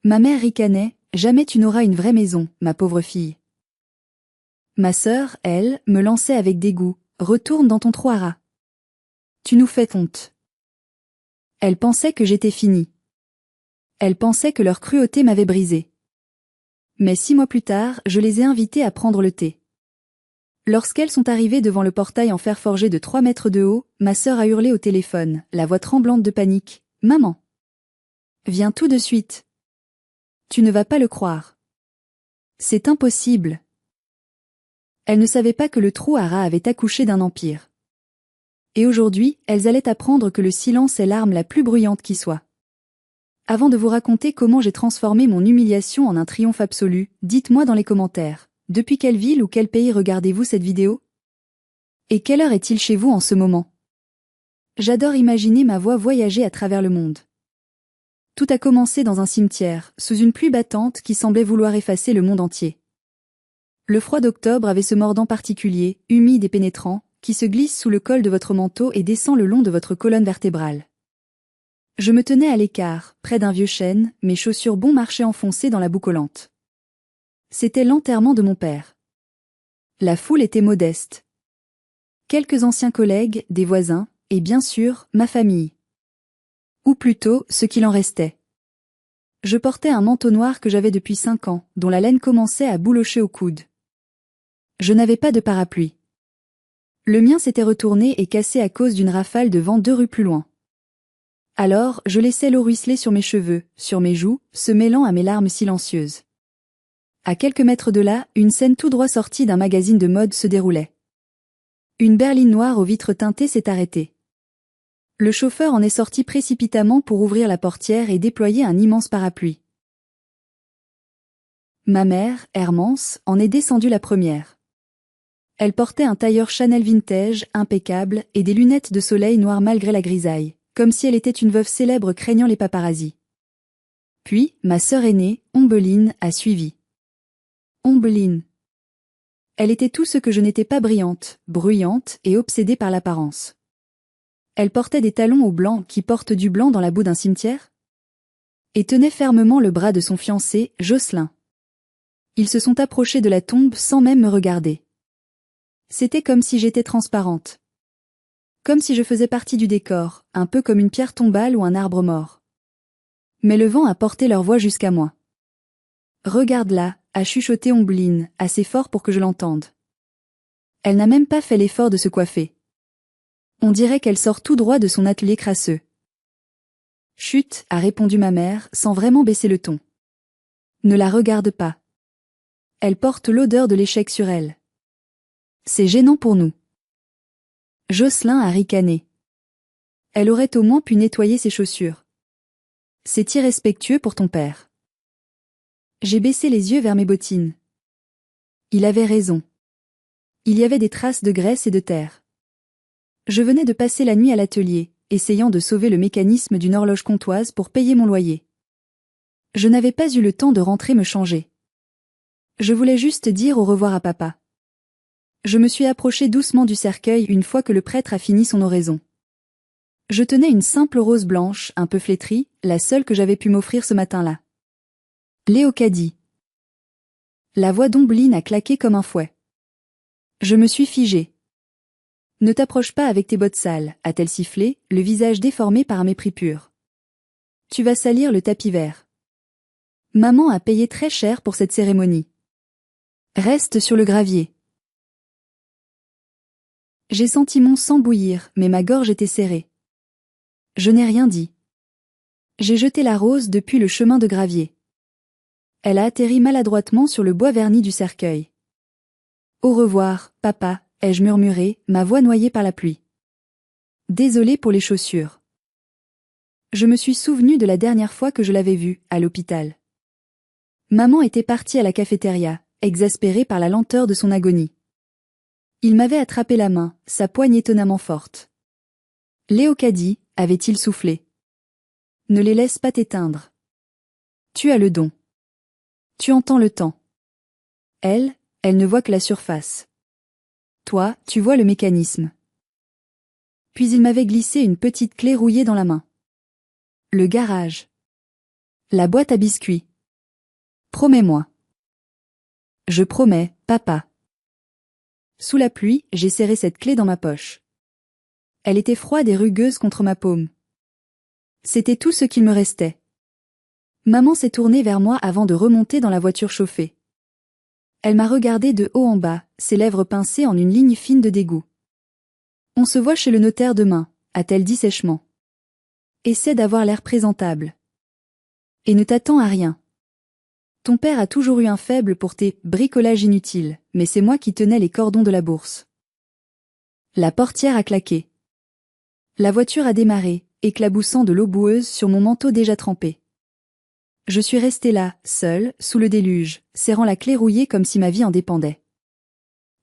Ma mère ricanait, jamais tu n'auras une vraie maison, ma pauvre fille. Ma sœur, elle, me lançait avec dégoût, retourne dans ton trou à rats. Tu nous fais honte. Elle pensait que j'étais finie. Elle pensait que leur cruauté m'avait brisée. Mais 6 mois plus tard, je les ai invitées à prendre le thé. Lorsqu'elles sont arrivées devant le portail en fer forgé de 3 mètres de haut, ma sœur a hurlé au téléphone, la voix tremblante de panique. « Maman! Viens tout de suite! Tu ne vas pas le croire. C'est impossible. » Elle ne savait pas que le trou à rats avait accouché d'un empire. Et aujourd'hui, elles allaient apprendre que le silence est l'arme la plus bruyante qui soit. Avant de vous raconter comment j'ai transformé mon humiliation en un triomphe absolu, dites-moi dans les commentaires, depuis quelle ville ou quel pays regardez-vous cette vidéo? Et quelle heure est-il chez vous en ce moment? J'adore imaginer ma voix voyager à travers le monde. Tout a commencé dans un cimetière, sous une pluie battante qui semblait vouloir effacer le monde entier. Le froid d'octobre avait ce mordant particulier, humide et pénétrant, qui se glisse sous le col de votre manteau et descend le long de votre colonne vertébrale. Je me tenais à l'écart, près d'un vieux chêne, mes chaussures bon marché enfoncées dans la boue collante. C'était l'enterrement de mon père. La foule était modeste. Quelques anciens collègues, des voisins, et bien sûr, ma famille. Ou plutôt, ce qu'il en restait. Je portais un manteau noir que j'avais depuis 5 ans, dont la laine commençait à boulocher au coude. Je n'avais pas de parapluie. Le mien s'était retourné et cassé à cause d'une rafale de vent 2 rues plus loin. Alors, je laissais l'eau ruisseler sur mes cheveux, sur mes joues, se mêlant à mes larmes silencieuses. À quelques mètres de là, une scène tout droit sortie d'un magazine de mode se déroulait. Une berline noire aux vitres teintées s'est arrêtée. Le chauffeur en est sorti précipitamment pour ouvrir la portière et déployer un immense parapluie. Ma mère, Hermance, en est descendue la première. Elle portait un tailleur Chanel vintage, impeccable, et des lunettes de soleil noires malgré la grisaille, comme si elle était une veuve célèbre craignant les paparazzis. Puis, ma sœur aînée, Ombeline, a suivi. Ombeline. Elle était tout ce que je n'étais pas, brillante, bruyante et obsédée par l'apparence. Elle portait des talons au blanc qui portent du blanc dans la boue d'un cimetière et tenait fermement le bras de son fiancé, Jocelyn. Ils se sont approchés de la tombe sans même me regarder. C'était comme si j'étais transparente. Comme si je faisais partie du décor, un peu comme une pierre tombale ou un arbre mort. Mais le vent a porté leur voix jusqu'à moi. Regarde là, a chuchoté Ombeline, assez fort pour que je l'entende. Elle n'a même pas fait l'effort de se coiffer. On dirait qu'elle sort tout droit de son atelier crasseux. Chut, a répondu ma mère, sans vraiment baisser le ton. Ne la regarde pas. Elle porte l'odeur de l'échec sur elle. C'est gênant pour nous. Jocelyn a ricané. Elle aurait au moins pu nettoyer ses chaussures. C'est irrespectueux pour ton père. J'ai baissé les yeux vers mes bottines. Il avait raison. Il y avait des traces de graisse et de terre. Je venais de passer la nuit à l'atelier, essayant de sauver le mécanisme d'une horloge comptoise pour payer mon loyer. Je n'avais pas eu le temps de rentrer me changer. Je voulais juste dire au revoir à papa. Je me suis approchée doucement du cercueil une fois que le prêtre a fini son oraison. Je tenais une simple rose blanche, un peu flétrie, la seule que j'avais pu m'offrir ce matin-là. Léocadie. La voix d'Ombeline a claqué comme un fouet. Je me suis figée. Ne t'approche pas avec tes bottes sales, a-t-elle sifflé, le visage déformé par un mépris pur. Tu vas salir le tapis vert. Maman a payé très cher pour cette cérémonie. Reste sur le gravier. J'ai senti mon sang bouillir, mais ma gorge était serrée. Je n'ai rien dit. J'ai jeté la rose depuis le chemin de gravier. Elle a atterri maladroitement sur le bois verni du cercueil. Au revoir, papa, ai-je murmuré, ma voix noyée par la pluie. Désolée pour les chaussures. Je me suis souvenue de la dernière fois que je l'avais vue, à l'hôpital. Maman était partie à la cafétéria, exaspérée par la lenteur de son agonie. Il m'avait attrapé la main, sa poigne étonnamment forte. Léocadie, avait-il soufflé. Ne les laisse pas t'éteindre. Tu as le don. Tu entends le temps. Elle ne voit que la surface. Toi, tu vois le mécanisme. Puis il m'avait glissé une petite clé rouillée dans la main. Le garage. La boîte à biscuits. Promets-moi. Je promets, papa. Sous la pluie, j'ai serré cette clé dans ma poche. Elle était froide et rugueuse contre ma paume. C'était tout ce qu'il me restait. Maman s'est tournée vers moi avant de remonter dans la voiture chauffée. Elle m'a regardé de haut en bas, ses lèvres pincées en une ligne fine de dégoût. On se voit chez le notaire demain, a-t-elle dit sèchement. Essaie d'avoir l'air présentable. Et ne t'attends à rien. Ton père a toujours eu un faible pour tes bricolages inutiles, mais c'est moi qui tenais les cordons de la bourse. La portière a claqué. La voiture a démarré, éclaboussant de l'eau boueuse sur mon manteau déjà trempé. Je suis restée là, seule, sous le déluge, serrant la clé rouillée comme si ma vie en dépendait.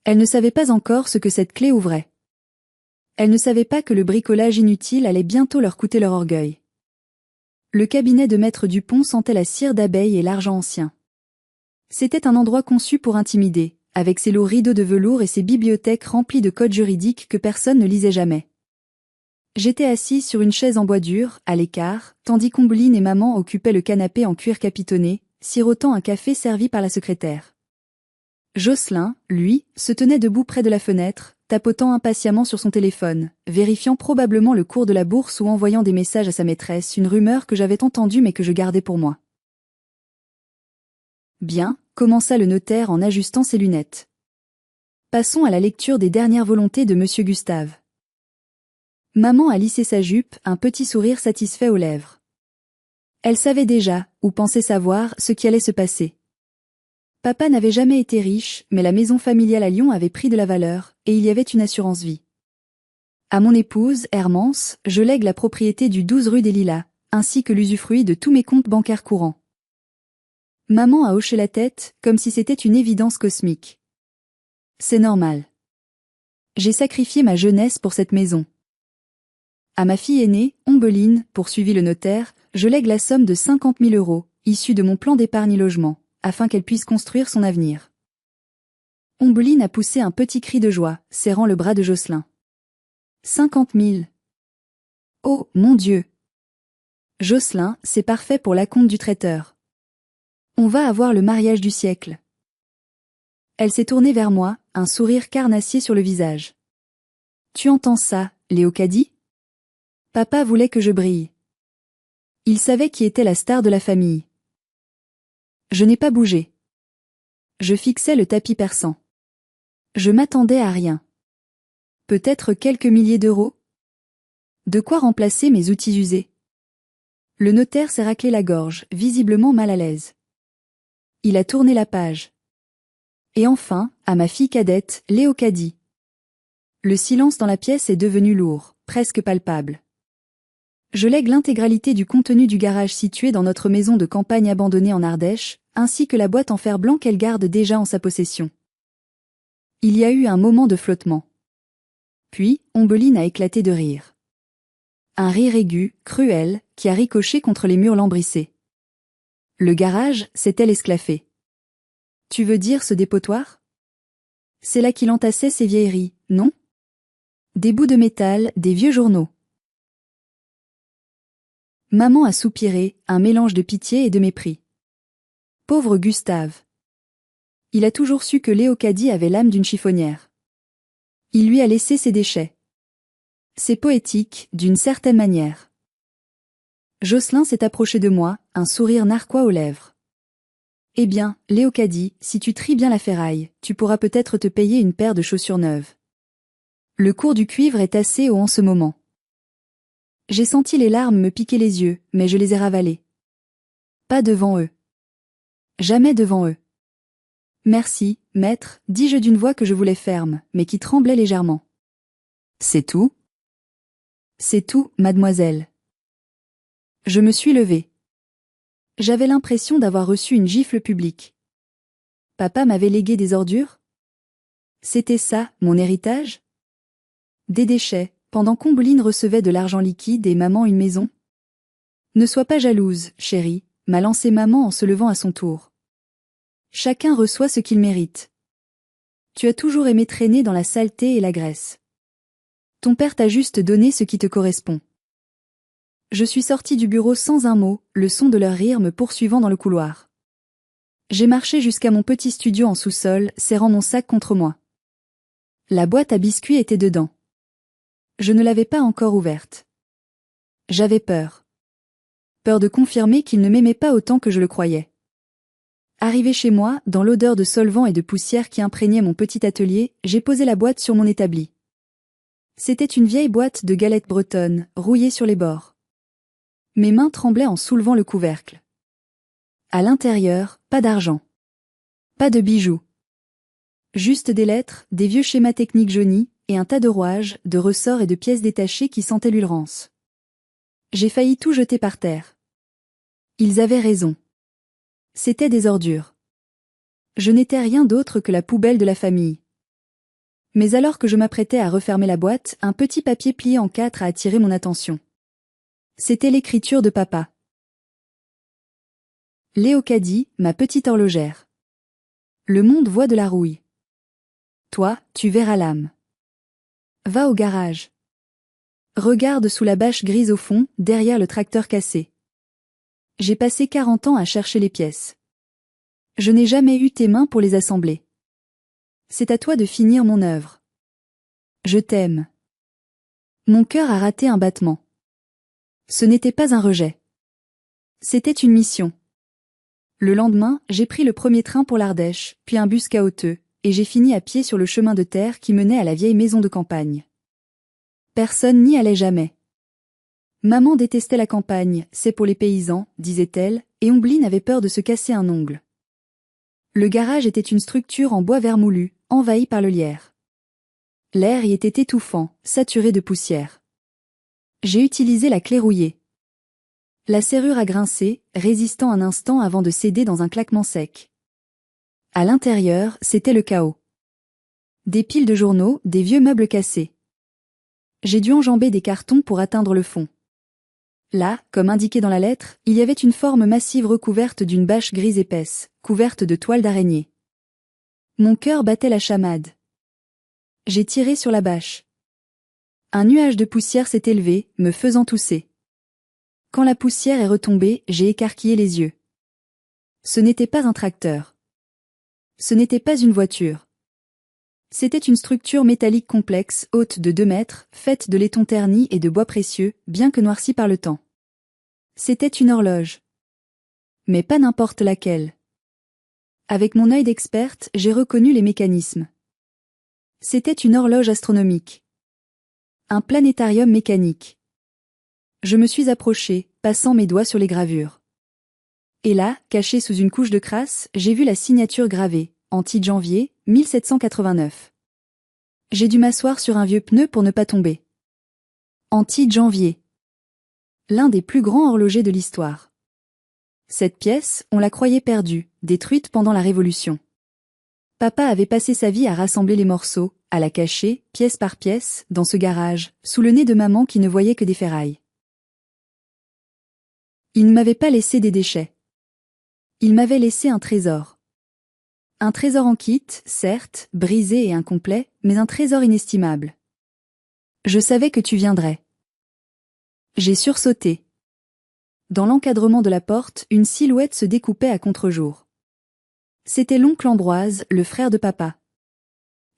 Elle ne savait pas encore ce que cette clé ouvrait. Elle ne savait pas que le bricolage inutile allait bientôt leur coûter leur orgueil. Le cabinet de maître Dupont sentait la cire d'abeille et l'argent ancien. C'était un endroit conçu pour intimider, avec ses lourds rideaux de velours et ses bibliothèques remplies de codes juridiques que personne ne lisait jamais. J'étais assise sur une chaise en bois dur, à l'écart, tandis qu'Ombeline et maman occupaient le canapé en cuir capitonné, sirotant un café servi par la secrétaire. Jocelyn, lui, se tenait debout près de la fenêtre, tapotant impatiemment sur son téléphone, vérifiant probablement le cours de la bourse ou envoyant des messages à sa maîtresse, une rumeur que j'avais entendue mais que je gardais pour moi. Bien, commença le notaire en ajustant ses lunettes. Passons à la lecture des dernières volontés de Monsieur Gustave. Maman a lissé sa jupe, un petit sourire satisfait aux lèvres. Elle savait déjà, ou pensait savoir, ce qui allait se passer. Papa n'avait jamais été riche, mais la maison familiale à Lyon avait pris de la valeur, et il y avait une assurance vie. À mon épouse, Hermance, je lègue la propriété du 12 rue des Lilas, ainsi que l'usufruit de tous mes comptes bancaires courants. Maman a hoché la tête, comme si c'était une évidence cosmique. C'est normal. J'ai sacrifié ma jeunesse pour cette maison. À ma fille aînée, Ombeline, poursuivit le notaire, je lègue la somme de 50 000 €, issue de mon plan d'épargne logement, afin qu'elle puisse construire son avenir. Ombeline a poussé un petit cri de joie, serrant le bras de Jocelyn. 50 000. Oh, mon Dieu! Jocelyn, c'est parfait pour l'acompte du traiteur. On va avoir le mariage du siècle. Elle s'est tournée vers moi, un sourire carnassier sur le visage. Tu entends ça, Léocadie? Papa voulait que je brille. Il savait qui était la star de la famille. Je n'ai pas bougé. Je fixais le tapis perçant. Je m'attendais à rien. Peut-être quelques milliers d'euros? De quoi remplacer mes outils usés? Le notaire s'est raclé la gorge, visiblement mal à l'aise. Il a tourné la page. Et enfin, à ma fille cadette, Léocadie. Le silence dans la pièce est devenu lourd, presque palpable. Je lègue l'intégralité du contenu du garage situé dans notre maison de campagne abandonnée en Ardèche, ainsi que la boîte en fer blanc qu'elle garde déjà en sa possession. Il y a eu un moment de flottement. Puis, Ombeline a éclaté de rire. Un rire aigu, cruel, qui a ricoché contre les murs lambrissés. Le garage, s'est-elle esclaffé. Tu veux dire ce dépotoir? C'est là qu'il entassait ses vieilleries, non? Des bouts de métal, des vieux journaux. Maman a soupiré, un mélange de pitié et de mépris. Pauvre Gustave. Il a toujours su que Léocadie avait l'âme d'une chiffonnière. Il lui a laissé ses déchets. C'est poétique, d'une certaine manière. Jocelyn s'est approché de moi, un sourire narquois aux lèvres. Eh bien, Léocadie, si tu tries bien la ferraille, tu pourras peut-être te payer une paire de chaussures neuves. Le cours du cuivre est assez haut en ce moment. J'ai senti les larmes me piquer les yeux, mais je les ai ravalées. Pas devant eux. Jamais devant eux. Merci, maître, dis-je d'une voix que je voulais ferme, mais qui tremblait légèrement. C'est tout? C'est tout, mademoiselle. Je me suis levée. J'avais l'impression d'avoir reçu une gifle publique. Papa m'avait légué des ordures? C'était ça, mon héritage? Des déchets, pendant qu'Ombeline recevait de l'argent liquide et maman une maison? Ne sois pas jalouse, chérie, m'a lancé maman en se levant à son tour. Chacun reçoit ce qu'il mérite. Tu as toujours aimé traîner dans la saleté et la graisse. Ton père t'a juste donné ce qui te correspond. Je suis sortie du bureau sans un mot, le son de leur rire me poursuivant dans le couloir. J'ai marché jusqu'à mon petit studio en sous-sol, serrant mon sac contre moi. La boîte à biscuits était dedans. Je ne l'avais pas encore ouverte. J'avais peur. Peur de confirmer qu'il ne m'aimait pas autant que je le croyais. Arrivé chez moi, dans l'odeur de solvant et de poussière qui imprégnait mon petit atelier, j'ai posé la boîte sur mon établi. C'était une vieille boîte de galettes bretonnes, rouillée sur les bords. Mes mains tremblaient en soulevant le couvercle. À l'intérieur, pas d'argent. Pas de bijoux. Juste des lettres, des vieux schémas techniques jaunis, et un tas de rouages, de ressorts et de pièces détachées qui sentaient l'huile rance. J'ai failli tout jeter par terre. Ils avaient raison. C'étaient des ordures. Je n'étais rien d'autre que la poubelle de la famille. Mais alors que je m'apprêtais à refermer la boîte, un petit papier plié en 4 a attiré mon attention. C'était l'écriture de papa. Léocadie, ma petite horlogère. Le monde voit de la rouille. Toi, tu verras l'âme. Va au garage. Regarde sous la bâche grise au fond, derrière le tracteur cassé. J'ai passé 40 ans à chercher les pièces. Je n'ai jamais eu tes mains pour les assembler. C'est à toi de finir mon œuvre. Je t'aime. Mon cœur a raté un battement. Ce n'était pas un rejet. C'était une mission. Le lendemain, j'ai pris le premier train pour l'Ardèche, puis un bus caoteux, et j'ai fini à pied sur le chemin de terre qui menait à la vieille maison de campagne. Personne n'y allait jamais. Maman détestait la campagne, c'est pour les paysans, disait-elle, et Ombline avait peur de se casser un ongle. Le garage était une structure en bois vermoulu, envahie par le lierre. L'air y était étouffant, saturé de poussière. J'ai utilisé la clé rouillée. La serrure a grincé, résistant un instant avant de céder dans un claquement sec. À l'intérieur, c'était le chaos. Des piles de journaux, des vieux meubles cassés. J'ai dû enjamber des cartons pour atteindre le fond. Là, comme indiqué dans la lettre, il y avait une forme massive recouverte d'une bâche grise épaisse, couverte de toiles d'araignée. Mon cœur battait la chamade. J'ai tiré sur la bâche. Un nuage de poussière s'est élevé, me faisant tousser. Quand la poussière est retombée, j'ai écarquillé les yeux. Ce n'était pas un tracteur. Ce n'était pas une voiture. C'était une structure métallique complexe, haute de 2 mètres, faite de laiton terni et de bois précieux, bien que noircie par le temps. C'était une horloge. Mais pas n'importe laquelle. Avec mon œil d'experte, j'ai reconnu les mécanismes. C'était une horloge astronomique. Un planétarium mécanique. Je me suis approché, passant mes doigts sur les gravures. Et là, caché sous une couche de crasse, j'ai vu la signature gravée, Anti-janvier, 1789. J'ai dû m'asseoir sur un vieux pneu pour ne pas tomber. Anti-janvier. L'un des plus grands horlogers de l'histoire. Cette pièce, on la croyait perdue, détruite pendant la Révolution. Papa avait passé sa vie à rassembler les morceaux, à la cacher, pièce par pièce, dans ce garage, sous le nez de maman qui ne voyait que des ferrailles. Il ne m'avait pas laissé des déchets. Il m'avait laissé un trésor. Un trésor en kit, certes, brisé et incomplet, mais un trésor inestimable. Je savais que tu viendrais. J'ai sursauté. Dans l'encadrement de la porte, une silhouette se découpait à contre-jour. C'était l'oncle Ambroise, le frère de papa.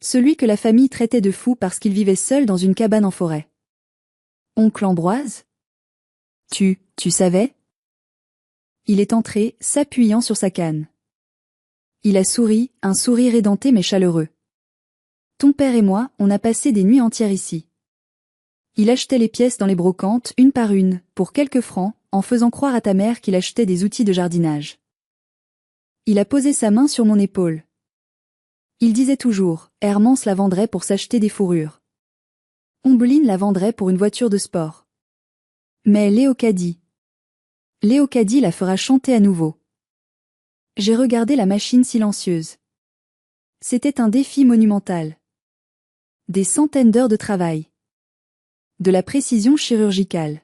Celui que la famille traitait de fou parce qu'il vivait seul dans une cabane en forêt. Oncle Ambroise? Tu savais? Il est entré, s'appuyant sur sa canne. Il a souri, un sourire édenté mais chaleureux. Ton père et moi, on a passé des nuits entières ici. Il achetait les pièces dans les brocantes, une par une, pour quelques francs, en faisant croire à ta mère qu'il achetait des outils de jardinage. Il a posé sa main sur mon épaule. Il disait toujours, Hermance la vendrait pour s'acheter des fourrures. Ombline la vendrait pour une voiture de sport. Mais Léocadie la fera chanter à nouveau. J'ai regardé la machine silencieuse. C'était un défi monumental. Des centaines d'heures de travail. De la précision chirurgicale.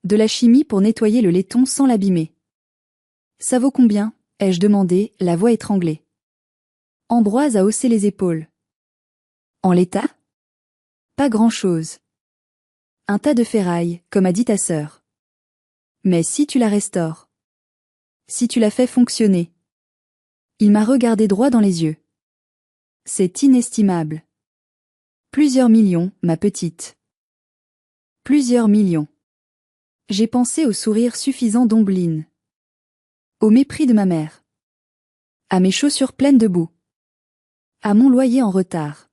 De la chimie pour nettoyer le laiton sans l'abîmer. Ça vaut combien? Ai-je demandé, la voix étranglée. Ambroise a haussé les épaules. En l'état? Pas grand-chose. Un tas de ferraille, comme a dit ta sœur. Mais si tu la restaures. Si tu la fais fonctionner. Il m'a regardé droit dans les yeux. C'est inestimable. Plusieurs millions, ma petite. Plusieurs millions. J'ai pensé au sourire suffisant d'Ombline. Au mépris de ma mère. À mes chaussures pleines de boue. À mon loyer en retard.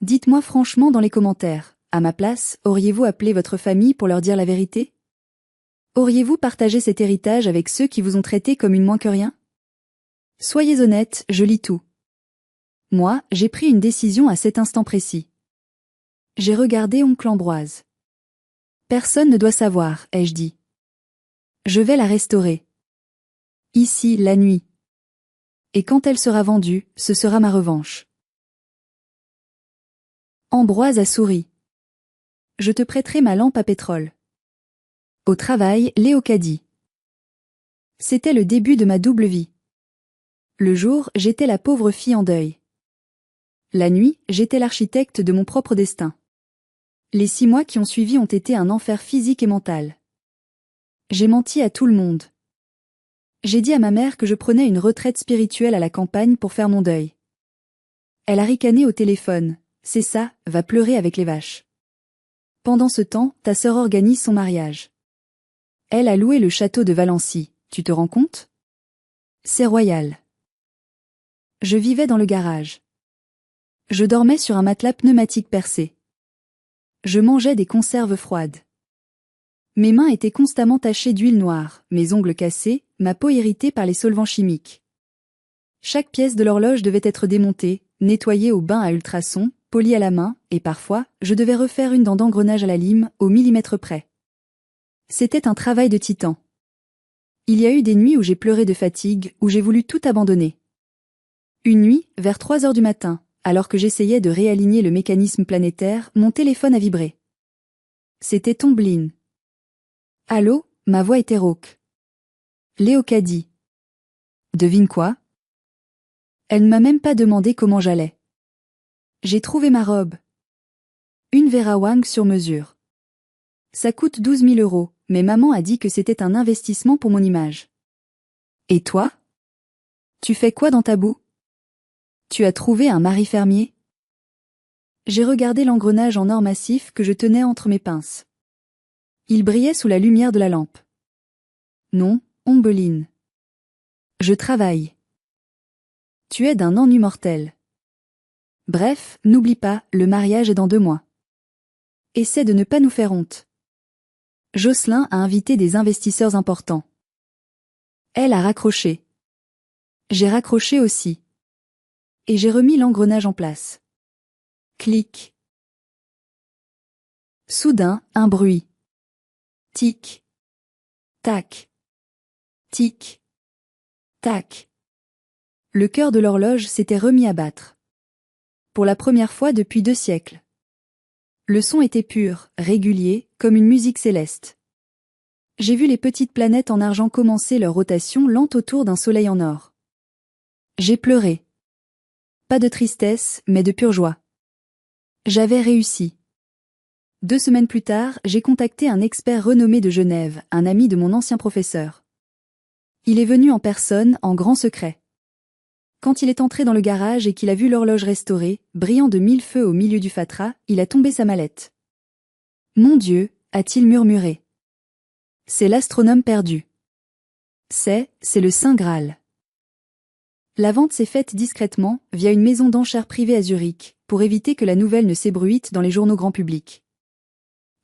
Dites-moi franchement dans les commentaires, à ma place, auriez-vous appelé votre famille pour leur dire la vérité? Auriez-vous partagé cet héritage avec ceux qui vous ont traité comme une moins que rien? Soyez honnête, je lis tout. Moi, j'ai pris une décision à cet instant précis. J'ai regardé oncle Ambroise. Personne ne doit savoir, ai-je dit. Je vais la restaurer. Ici, la nuit. Et quand elle sera vendue, ce sera ma revanche. Ambroise a souri. Je te prêterai ma lampe à pétrole. Au travail, Léocadie. C'était le début de ma double vie. Le jour, j'étais la pauvre fille en deuil. La nuit, j'étais l'architecte de mon propre destin. Les 6 mois qui ont suivi ont été un enfer physique et mental. J'ai menti à tout le monde. J'ai dit à ma mère que je prenais une retraite spirituelle à la campagne pour faire mon deuil. Elle a ricané au téléphone. C'est ça, va pleurer avec les vaches. Pendant ce temps, ta sœur organise son mariage. Elle a loué le château de Valency, tu te rends compte? C'est royal. Je vivais dans le garage. Je dormais sur un matelas pneumatique percé. Je mangeais des conserves froides. Mes mains étaient constamment tachées d'huile noire, mes ongles cassés, ma peau irritée par les solvants chimiques. Chaque pièce de l'horloge devait être démontée, nettoyée au bain à ultrasons, polie à la main, et parfois, je devais refaire une dent d'engrenage à la lime, au millimètre près. C'était un travail de titan. Il y a eu des nuits où j'ai pleuré de fatigue, où j'ai voulu tout abandonner. Une nuit, vers 3 heures du matin, alors que j'essayais de réaligner le mécanisme planétaire, mon téléphone a vibré. C'était Ombline. Allô, ma voix était rauque. Léocadie. Devine quoi? Elle ne m'a même pas demandé comment j'allais. J'ai trouvé ma robe. Une Vera Wang sur mesure. Ça coûte 12 000 €, mais maman a dit que c'était un investissement pour mon image. Et toi? Tu fais quoi dans ta boue? Tu as trouvé un mari fermier? J'ai regardé l'engrenage en or massif que je tenais entre mes pinces. Il brillait sous la lumière de la lampe. Non, Ombeline. Je travaille. Tu es d'un ennui mortel. Bref, n'oublie pas, le mariage est dans 2 mois. Essaie de ne pas nous faire honte. Jocelyn a invité des investisseurs importants. Elle a raccroché. J'ai raccroché aussi. Et j'ai remis l'engrenage en place. Clic. Soudain, un bruit. Tic. Tac. Tic. Tac. Le cœur de l'horloge s'était remis à battre. Pour la première fois depuis 2 siècles. Le son était pur, régulier, comme une musique céleste. J'ai vu les petites planètes en argent commencer leur rotation lente autour d'un soleil en or. J'ai pleuré. Pas de tristesse, mais de pure joie. J'avais réussi. 2 semaines plus tard, j'ai contacté un expert renommé de Genève, un ami de mon ancien professeur. Il est venu en personne, en grand secret. Quand il est entré dans le garage et qu'il a vu l'horloge restaurée, brillant de 1000 feux au milieu du fatras, il a tombé sa mallette. Mon Dieu, a-t-il murmuré. C'est l'astronome perdu. C'est le Saint Graal. La vente s'est faite discrètement, via une maison d'enchères privée à Zurich, pour éviter que la nouvelle ne s'ébruite dans les journaux grand public.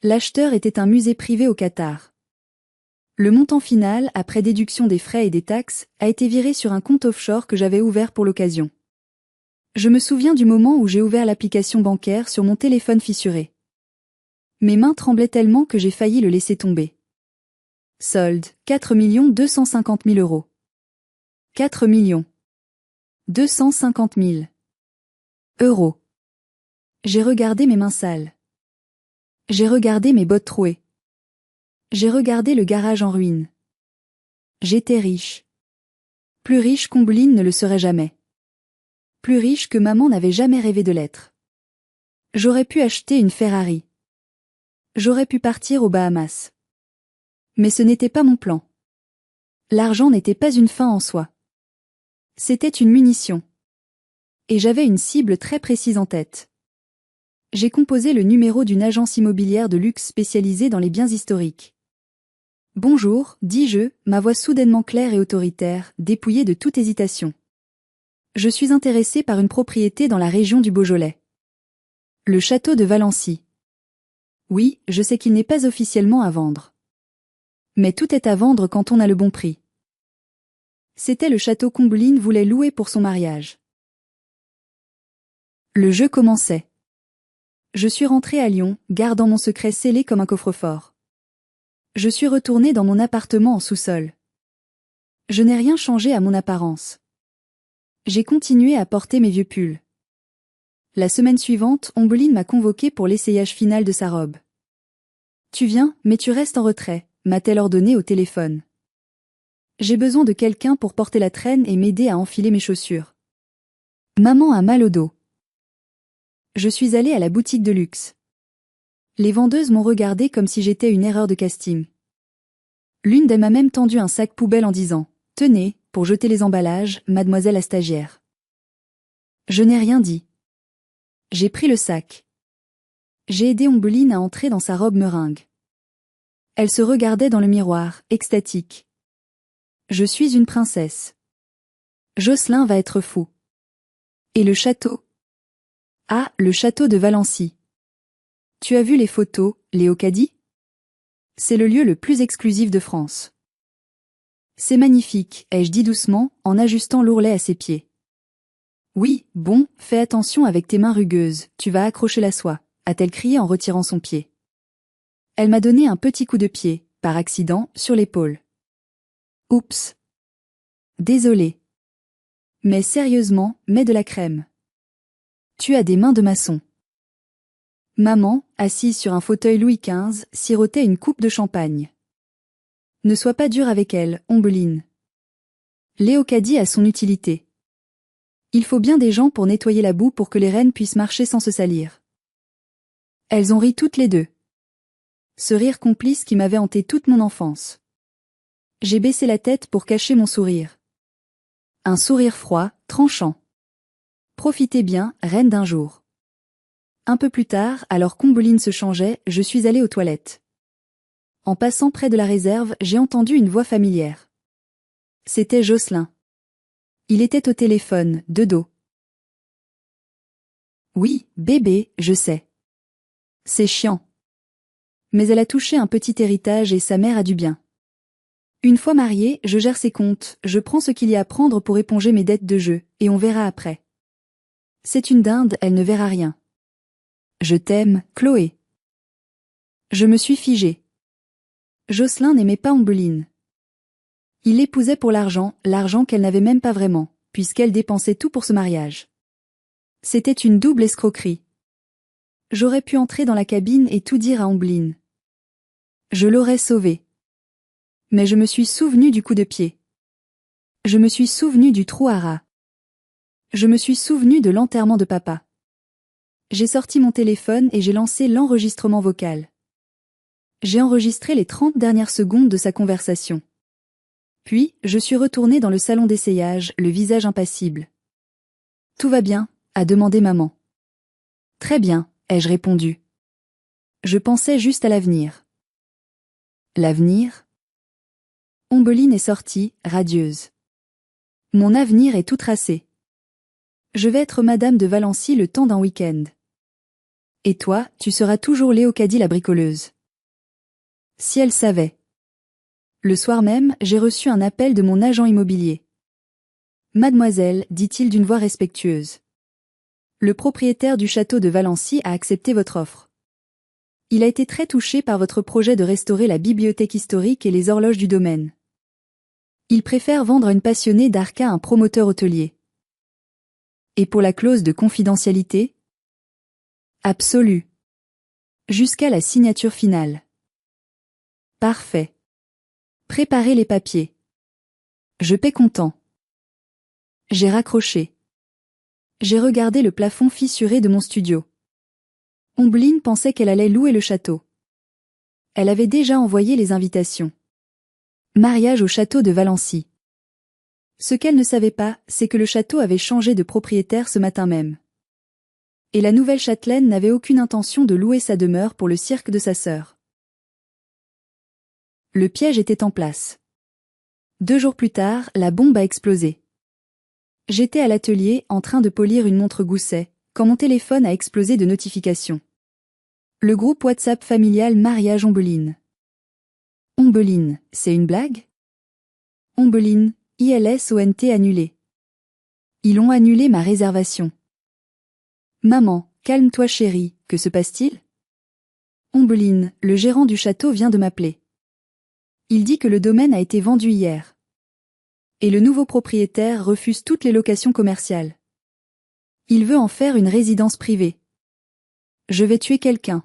L'acheteur était un musée privé au Qatar. Le montant final, après déduction des frais et des taxes, a été viré sur un compte offshore que j'avais ouvert pour l'occasion. Je me souviens du moment où j'ai ouvert l'application bancaire sur mon téléphone fissuré. Mes mains tremblaient tellement que j'ai failli le laisser tomber. Solde, 4 250 000 €. 4 250 000 €. J'ai regardé mes mains sales. J'ai regardé mes bottes trouées. J'ai regardé le garage en ruine. J'étais riche. Plus riche qu'Ombline ne le serait jamais. Plus riche que maman n'avait jamais rêvé de l'être. J'aurais pu acheter une Ferrari. J'aurais pu partir aux Bahamas. Mais ce n'était pas mon plan. L'argent n'était pas une fin en soi. C'était une munition. Et j'avais une cible très précise en tête. J'ai composé le numéro d'une agence immobilière de luxe spécialisée dans les biens historiques. Bonjour, dis-je, ma voix soudainement claire et autoritaire, dépouillée de toute hésitation. Je suis intéressé par une propriété dans la région du Beaujolais. Le château de Valency. Oui, je sais qu'il n'est pas officiellement à vendre. Mais tout est à vendre quand on a le bon prix. C'était le château qu'Ombeline voulait louer pour son mariage. Le jeu commençait. Je suis rentré à Lyon, gardant mon secret scellé comme un coffre-fort. Je suis retourné dans mon appartement en sous-sol. Je n'ai rien changé à mon apparence. J'ai continué à porter mes vieux pulls. La semaine suivante, Ombeline m'a convoqué pour l'essayage final de sa robe. Tu viens, mais tu restes en retrait, m'a-t-elle ordonné au téléphone. J'ai besoin de quelqu'un pour porter la traîne et m'aider à enfiler mes chaussures. Maman a mal au dos. Je suis allée à la boutique de luxe. Les vendeuses m'ont regardé comme si j'étais une erreur de casting. L'une d'elles m'a même tendu un sac poubelle en disant « Tenez, pour jeter les emballages, mademoiselle la stagiaire. » Je n'ai rien dit. J'ai pris le sac. J'ai aidé Ombeline à entrer dans sa robe meringue. Elle se regardait dans le miroir, extatique. Je suis une princesse. Jocelyn va être fou. Et le château? Ah, le château de Valency. Tu as vu les photos, Léocadie? C'est le lieu le plus exclusif de France. C'est magnifique, ai-je dit doucement, en ajustant l'ourlet à ses pieds. Oui, bon, fais attention avec tes mains rugueuses, tu vas accrocher la soie, a-t-elle crié en retirant son pied. Elle m'a donné un petit coup de pied, par accident, sur l'épaule. Oups. Désolée. Mais sérieusement, mets de la crème. Tu as des mains de maçon. Maman, assise sur un fauteuil Louis XV, sirotait une coupe de champagne. Ne sois pas dur avec elle, Ombeline. Léocadie a son utilité. Il faut bien des gens pour nettoyer la boue pour que les reines puissent marcher sans se salir. Elles ont ri toutes les deux. Ce rire complice qui m'avait hanté toute mon enfance. J'ai baissé la tête pour cacher mon sourire. Un sourire froid, tranchant. Profitez bien, reine d'un jour. Un peu plus tard, alors qu'Ombeline se changeait, je suis allée aux toilettes. En passant près de la réserve, j'ai entendu une voix familière. C'était Jocelyn. Il était au téléphone, de dos. Oui, bébé, je sais. C'est chiant. Mais elle a touché un petit héritage et sa mère a du bien. Une fois mariée, je gère ses comptes, je prends ce qu'il y a à prendre pour éponger mes dettes de jeu, et on verra après. C'est une dinde, elle ne verra rien. Je t'aime, Chloé. Je me suis figée. Jocelyn n'aimait pas Ombeline. Il l'épousait pour l'argent qu'elle n'avait même pas vraiment, puisqu'elle dépensait tout pour ce mariage. C'était une double escroquerie. J'aurais pu entrer dans la cabine et tout dire à Ombeline. Je l'aurais sauvée. Mais je me suis souvenu du coup de pied. Je me suis souvenu du trou à rats. Je me suis souvenu de l'enterrement de papa. J'ai sorti mon téléphone et j'ai lancé l'enregistrement vocal. J'ai enregistré les 30 dernières secondes de sa conversation. Puis, je suis retournée dans le salon d'essayage, le visage impassible. Tout va bien, a demandé maman. Très bien, ai-je répondu. Je pensais juste à l'avenir. L'avenir? Ombeline est sortie, radieuse. Mon avenir est tout tracé. Je vais être madame de Valency le temps d'un week-end. Et toi, tu seras toujours Léocadie la bricoleuse. Si elle savait. Le soir même, j'ai reçu un appel de mon agent immobilier. Mademoiselle, dit-il d'une voix respectueuse. Le propriétaire du château de Valency a accepté votre offre. Il a été très touché par votre projet de restaurer la bibliothèque historique et les horloges du domaine. Il préfère vendre à une passionnée d'art qu'à un promoteur hôtelier. Et pour la clause de confidentialité? Absolue. Jusqu'à la signature finale. Parfait. Préparez les papiers. Je paie comptant. J'ai raccroché. J'ai regardé le plafond fissuré de mon studio. Ombeline pensait qu'elle allait louer le château. Elle avait déjà envoyé les invitations. Mariage au château de Valency. Ce qu'elle ne savait pas, c'est que le château avait changé de propriétaire ce matin même. Et la nouvelle châtelaine n'avait aucune intention de louer sa demeure pour le cirque de sa sœur. Le piège était en place. 2 jours plus tard, la bombe a explosé. J'étais à l'atelier en train de polir une montre Gousset, quand mon téléphone a explosé de notifications. Le groupe WhatsApp familial Mariage Ombeline. Ombeline, c'est une blague? Ombeline, ILSONT annulé. Ils ont annulé ma réservation. Maman, calme-toi chérie, que se passe-t-il? Ombeline, le gérant du château vient de m'appeler. Il dit que le domaine a été vendu hier. Et le nouveau propriétaire refuse toutes les locations commerciales. Il veut en faire une résidence privée. Je vais tuer quelqu'un.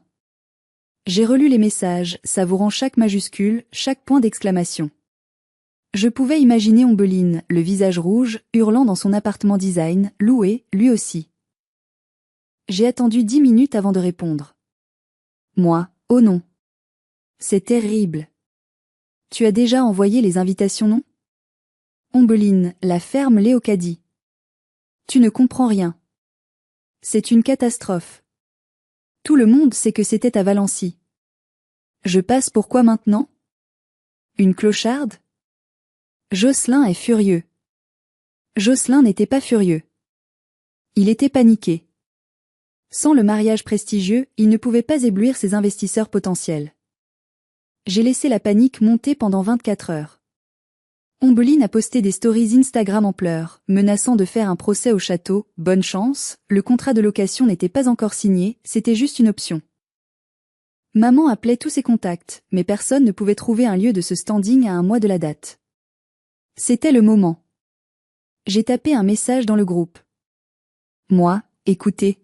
J'ai relu les messages, savourant chaque majuscule, chaque point d'exclamation. Je pouvais imaginer Ombeline, le visage rouge, hurlant dans son appartement design, loué, lui aussi. J'ai attendu 10 minutes avant de répondre. Moi, oh non. C'est terrible. Tu as déjà envoyé les invitations, non? Ombeline, la ferme Léocadie. Tu ne comprends rien. C'est une catastrophe. Tout le monde sait que c'était à Valency. Je passe pour quoi maintenant? Une clocharde? Jocelyn est furieux. Jocelyn n'était pas furieux. Il était paniqué. Sans le mariage prestigieux, il ne pouvait pas éblouir ses investisseurs potentiels. J'ai laissé la panique monter pendant 24 heures. Ombeline a posté des stories Instagram en pleurs, menaçant de faire un procès au château. Bonne chance, le contrat de location n'était pas encore signé, c'était juste une option. Maman appelait tous ses contacts, mais personne ne pouvait trouver un lieu de ce standing à un mois de la date. C'était le moment. J'ai tapé un message dans le groupe. Moi, écoutez.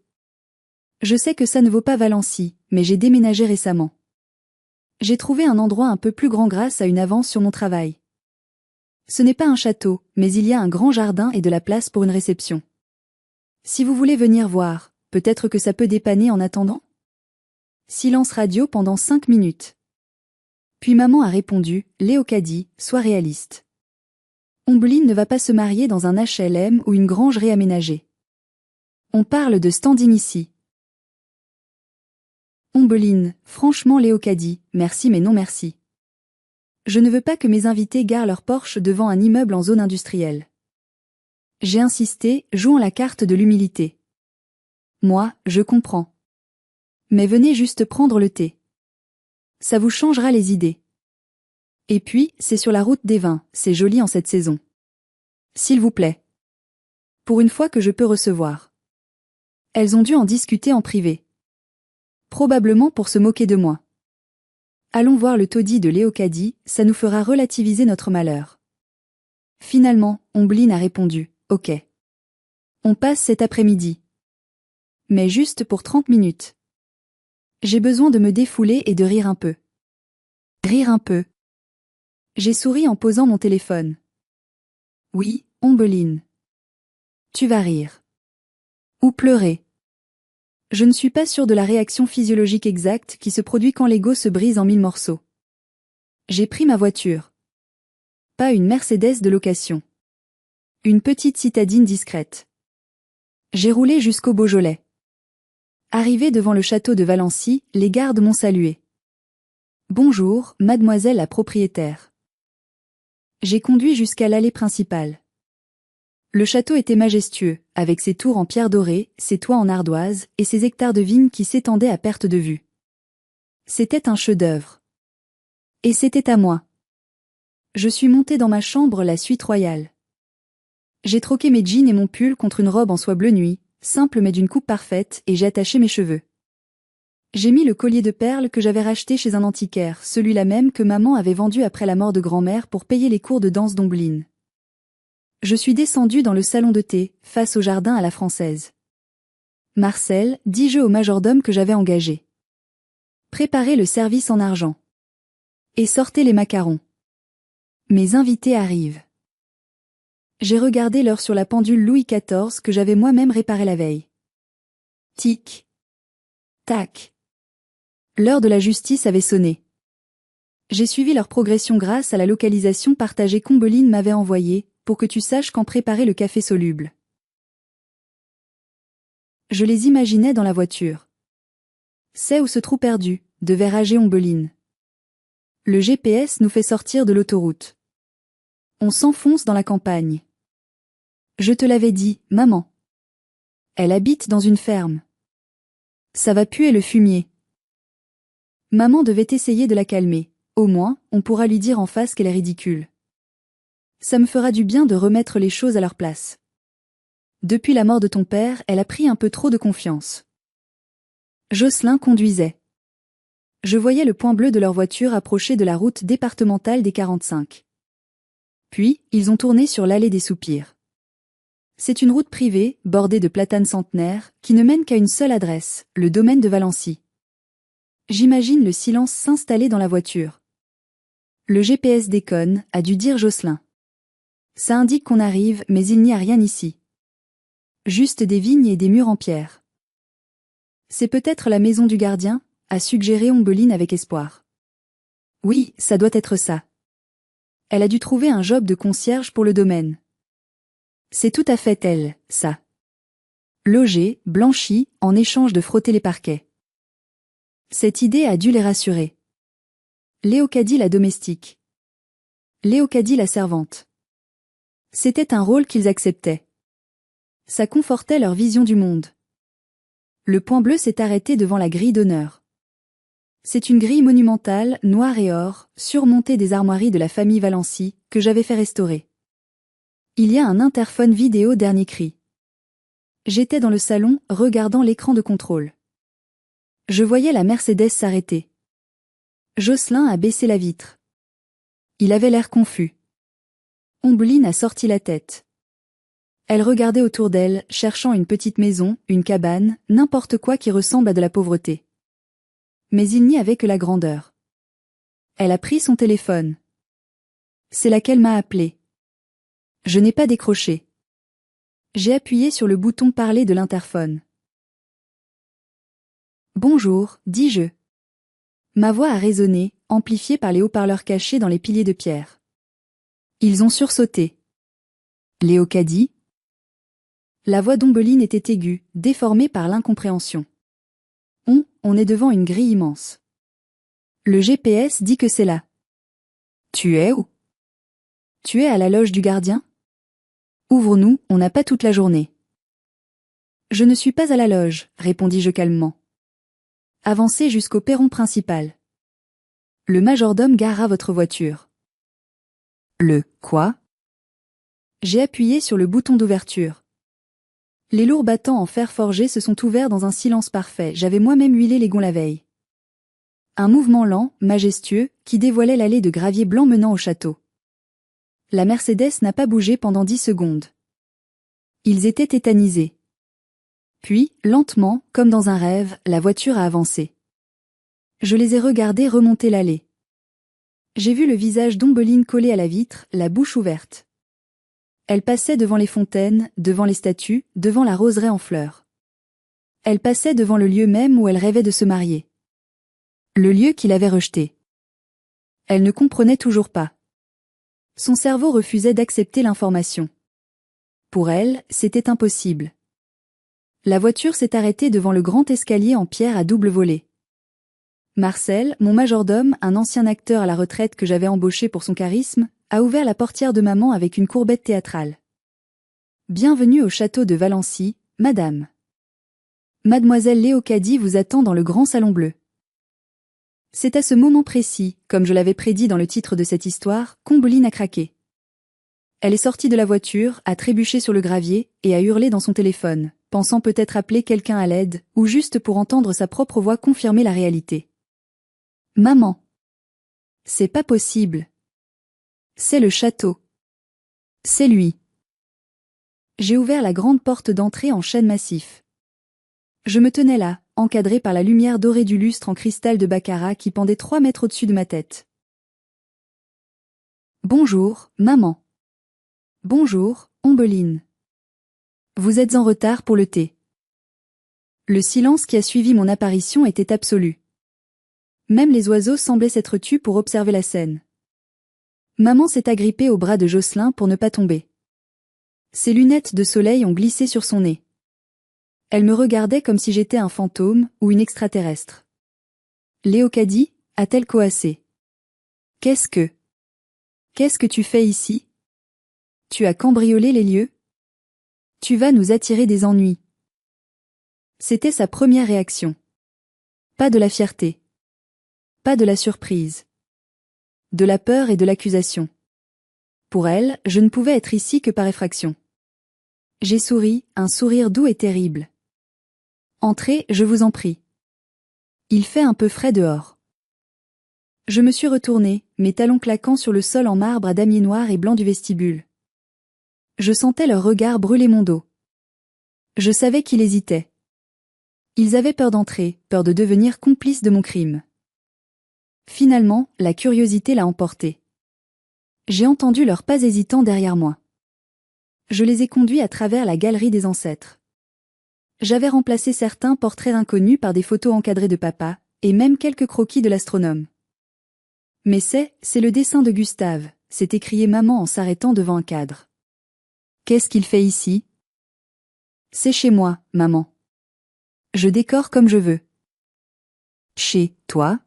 Je sais que ça ne vaut pas Valency, mais j'ai déménagé récemment. J'ai trouvé un endroit un peu plus grand grâce à une avance sur mon travail. Ce n'est pas un château, mais il y a un grand jardin et de la place pour une réception. Si vous voulez venir voir, peut-être que ça peut dépanner en attendant? Silence radio pendant 5 minutes. Puis maman a répondu, Léocadie, sois réaliste. Ombeline ne va pas se marier dans un HLM ou une grange réaménagée. On parle de standing ici. Ombeline, franchement Léocadie, merci mais non merci. Je ne veux pas que mes invités garent leur Porsche devant un immeuble en zone industrielle. J'ai insisté, jouant la carte de l'humilité. Moi, je comprends. Mais venez juste prendre le thé. Ça vous changera les idées. Et puis, c'est sur la route des vins, c'est joli en cette saison. S'il vous plaît. Pour une fois que je peux recevoir. Elles ont dû en discuter en privé. Probablement pour se moquer de moi. Allons voir le taudis de Léocadie, ça nous fera relativiser notre malheur. Finalement, Ombeline a répondu, ok. On passe cet après-midi. Mais juste pour 30 minutes. J'ai besoin de me défouler et de rire un peu. Rire un peu. J'ai souri en posant mon téléphone. Oui, Ombeline. Tu vas rire. Ou pleurer. Je ne suis pas sûre de la réaction physiologique exacte qui se produit quand l'ego se brise en 1000 morceaux. J'ai pris ma voiture. Pas une Mercedes de location. Une petite citadine discrète. J'ai roulé jusqu'au Beaujolais. Arrivé devant le château de Valency, les gardes m'ont salué. Bonjour, mademoiselle la propriétaire. J'ai conduit jusqu'à l'allée principale. Le château était majestueux, avec ses tours en pierre dorée, ses toits en ardoise, et ses hectares de vignes qui s'étendaient à perte de vue. C'était un chef-d'œuvre. Et c'était à moi. Je suis montée dans ma chambre la suite royale. J'ai troqué mes jeans et mon pull contre une robe en soie bleu nuit, simple mais d'une coupe parfaite, et j'ai attaché mes cheveux. J'ai mis le collier de perles que j'avais racheté chez un antiquaire, celui-là même que maman avait vendu après la mort de grand-mère pour payer les cours de danse d'Ombeline. Je suis descendue dans le salon de thé, face au jardin à la française. Marcel, dis-je au majordome que j'avais engagé. Préparez le service en argent. Et sortez les macarons. Mes invités arrivent. J'ai regardé l'heure sur la pendule Louis XIV que j'avais moi-même réparée la veille. Tic. Tac. L'heure de la justice avait sonné. J'ai suivi leur progression grâce à la localisation partagée qu'Ombeline m'avait envoyée, pour que tu saches quand préparer le café soluble. Je les imaginais dans la voiture. C'est où ce trou perdu, devait rager Ombeline. Le GPS nous fait sortir de l'autoroute. On s'enfonce dans la campagne. Je te l'avais dit, maman. Elle habite dans une ferme. Ça va puer le fumier. Maman devait essayer de la calmer. Au moins, on pourra lui dire en face qu'elle est ridicule. Ça me fera du bien de remettre les choses à leur place. Depuis la mort de ton père, elle a pris un peu trop de confiance. Jocelyn conduisait. Je voyais le point bleu de leur voiture approcher de la route départementale des 45. Puis, ils ont tourné sur l'allée des Soupirs. C'est une route privée, bordée de platanes centenaires, qui ne mène qu'à une seule adresse, le domaine de Valency. J'imagine le silence s'installer dans la voiture. Le GPS déconne, a dû dire Jocelyn. Ça indique qu'on arrive, mais il n'y a rien ici. Juste des vignes et des murs en pierre. C'est peut-être la maison du gardien, a suggéré Ombeline avec espoir. Oui, ça doit être ça. Elle a dû trouver un job de concierge pour le domaine. C'est tout à fait elle, ça. Logé, blanchi, en échange de frotter les parquets. Cette idée a dû les rassurer. Léocadie la domestique. Léocadie la servante. C'était un rôle qu'ils acceptaient. Ça confortait leur vision du monde. Le point bleu s'est arrêté devant la grille d'honneur. C'est une grille monumentale, noire et or, surmontée des armoiries de la famille Valency, que j'avais fait restaurer. Il y a un interphone vidéo dernier cri. J'étais dans le salon, regardant l'écran de contrôle. Je voyais la Mercedes s'arrêter. Jocelyn a baissé la vitre. Il avait l'air confus. Ombeline a sorti la tête. Elle regardait autour d'elle, cherchant une petite maison, une cabane, n'importe quoi qui ressemble à de la pauvreté. Mais il n'y avait que la grandeur. Elle a pris son téléphone. C'est là qu'elle m'a appelé. Je n'ai pas décroché. J'ai appuyé sur le bouton parler de l'interphone. Bonjour, dis-je. Ma voix a résonné, amplifiée par les haut-parleurs cachés dans les piliers de pierre. Ils ont sursauté. Léocadie? La voix d'Ombeline était aiguë, déformée par l'incompréhension. On est devant une grille immense. Le GPS dit que c'est là. Tu es où? Tu es à la loge du gardien? Ouvre-nous, on n'a pas toute la journée. Je ne suis pas à la loge, répondis-je calmement. Avancez jusqu'au perron principal. Le majordome garera votre voiture. Le quoi? J'ai appuyé sur le bouton d'ouverture. Les lourds battants en fer forgé se sont ouverts dans un silence parfait, j'avais moi-même huilé les gonds la veille. Un mouvement lent, majestueux, qui dévoilait l'allée de gravier blanc menant au château. La Mercedes n'a pas bougé pendant 10 secondes. Ils étaient tétanisés. Puis, lentement, comme dans un rêve, la voiture a avancé. Je les ai regardés remonter l'allée. J'ai vu le visage d'Ombeline collé à la vitre, la bouche ouverte. Elle passait devant les fontaines, devant les statues, devant la roseraie en fleurs. Elle passait devant le lieu même où elle rêvait de se marier. Le lieu qu'il avait rejeté. Elle ne comprenait toujours pas. Son cerveau refusait d'accepter l'information. Pour elle, c'était impossible. La voiture s'est arrêtée devant le grand escalier en pierre à double volée. Marcel, mon majordome, un ancien acteur à la retraite que j'avais embauché pour son charisme, a ouvert la portière de maman avec une courbette théâtrale. Bienvenue au château de Valency, madame. Mademoiselle Léocadie vous attend dans le grand salon bleu. C'est à ce moment précis, comme je l'avais prédit dans le titre de cette histoire, qu'Ombeline a craqué. Elle est sortie de la voiture, a trébuché sur le gravier, et a hurlé dans son téléphone, pensant peut-être appeler quelqu'un à l'aide, ou juste pour entendre sa propre voix confirmer la réalité. Maman. C'est pas possible. C'est le château. C'est lui. J'ai ouvert la grande porte d'entrée en chêne massif. Je me tenais là, encadré par la lumière dorée du lustre en cristal de baccarat qui pendait 3 mètres au-dessus de ma tête. Bonjour, maman. Bonjour, Ombeline. Vous êtes en retard pour le thé. Le silence qui a suivi mon apparition était absolu. Même les oiseaux semblaient s'être tus pour observer la scène. Maman s'est agrippée au bras de Jocelyn pour ne pas tomber. Ses lunettes de soleil ont glissé sur son nez. Elle me regardait comme si j'étais un fantôme ou une extraterrestre. Léocadie, a-t-elle coassé? Qu'est-ce que tu fais ici? Tu as cambriolé les lieux? Tu vas nous attirer des ennuis. C'était sa première réaction. Pas de la fierté. Pas de la surprise. De la peur et de l'accusation. Pour elle, je ne pouvais être ici que par effraction. J'ai souri, un sourire doux et terrible. Entrez, je vous en prie. Il fait un peu frais dehors. Je me suis retournée, mes talons claquant sur le sol en marbre à damier noir et blanc du vestibule. Je sentais leur regard brûler mon dos. Je savais qu'ils hésitaient. Ils avaient peur d'entrer, peur de devenir complices de mon crime. Finalement, la curiosité l'a emporté. J'ai entendu leurs pas hésitants derrière moi. Je les ai conduits à travers la galerie des ancêtres. J'avais remplacé certains portraits inconnus par des photos encadrées de papa, et même quelques croquis de l'astronome. Mais c'est le dessin de Gustave, s'est écriée maman en s'arrêtant devant un cadre. Qu'est-ce qu'il fait ici? C'est chez moi, maman. Je décore comme je veux. Chez toi?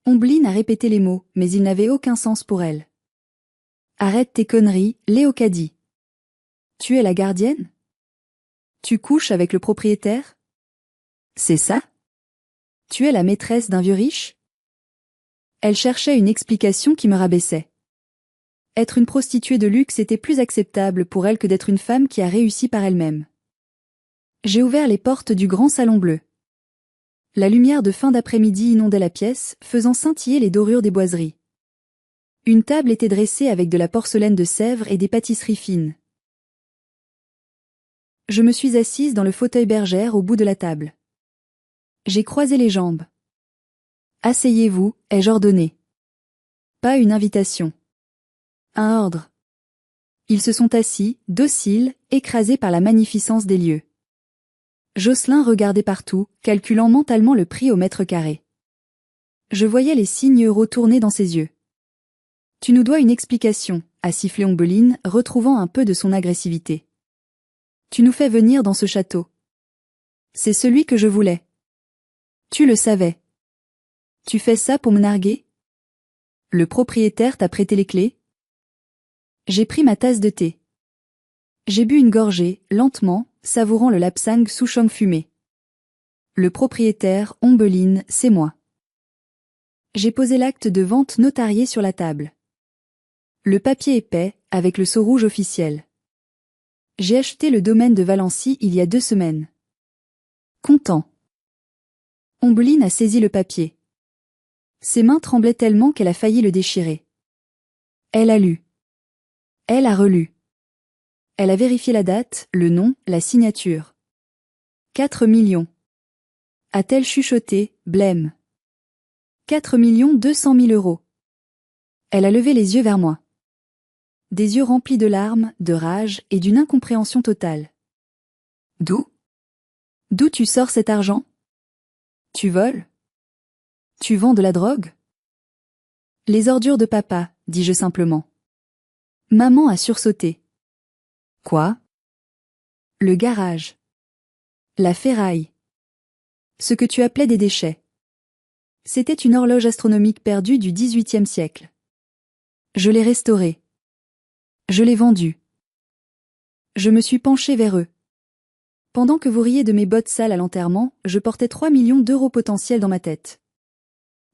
Ombline a répété les mots, mais ils n'avaient aucun sens pour elle. Arrête tes conneries, Léocadie. Tu es la gardienne? Tu couches avec le propriétaire? C'est ça? Tu es la maîtresse d'un vieux riche? Elle cherchait une explication qui me rabaissait. Être une prostituée de luxe était plus acceptable pour elle que d'être une femme qui a réussi par elle-même. J'ai ouvert les portes du grand salon bleu. La lumière de fin d'après-midi inondait la pièce, faisant scintiller les dorures des boiseries. Une table était dressée avec de la porcelaine de Sèvres et des pâtisseries fines. Je me suis assise dans le fauteuil bergère au bout de la table. J'ai croisé les jambes. Asseyez-vous, ai-je ordonné. Pas une invitation. Un ordre. Ils se sont assis, dociles, écrasés par la magnificence des lieux. Jocelyn regardait partout, calculant mentalement le prix au mètre carré. Je voyais les signes euros tourner dans ses yeux. Tu nous dois une explication, a sifflé Ombeline, retrouvant un peu de son agressivité. Tu nous fais venir dans ce château. C'est celui que je voulais. Tu le savais. Tu fais ça pour me narguer? Le propriétaire t'a prêté les clés? J'ai pris ma tasse de thé. J'ai bu une gorgée, lentement, savourant le lapsang souchong fumé. Le propriétaire, Ombeline, c'est moi. J'ai posé l'acte de vente notarié sur la table. Le papier épais, avec le sceau rouge officiel. J'ai acheté le domaine de Valency il y a 2 semaines. Content. Ombeline a saisi le papier. Ses mains tremblaient tellement qu'elle a failli le déchirer. Elle a lu. Elle a relu. Elle a vérifié la date, le nom, la signature. 4 millions. A-t-elle chuchoté, blême. 4 200 000 euros. Elle a levé les yeux vers moi. Des yeux remplis de larmes, de rage et d'une incompréhension totale. D'où tu sors cet argent? Tu voles? Tu vends de la drogue? Les ordures de papa, dis-je simplement. Maman a sursauté. Quoi? Le garage. La ferraille. Ce que tu appelais des déchets. C'était une horloge astronomique perdue du XVIIIe siècle. Je l'ai restaurée. Je l'ai vendue. Je me suis penchée vers eux. Pendant que vous riez de mes bottes sales à l'enterrement, je portais 3 millions d'euros potentiels dans ma tête.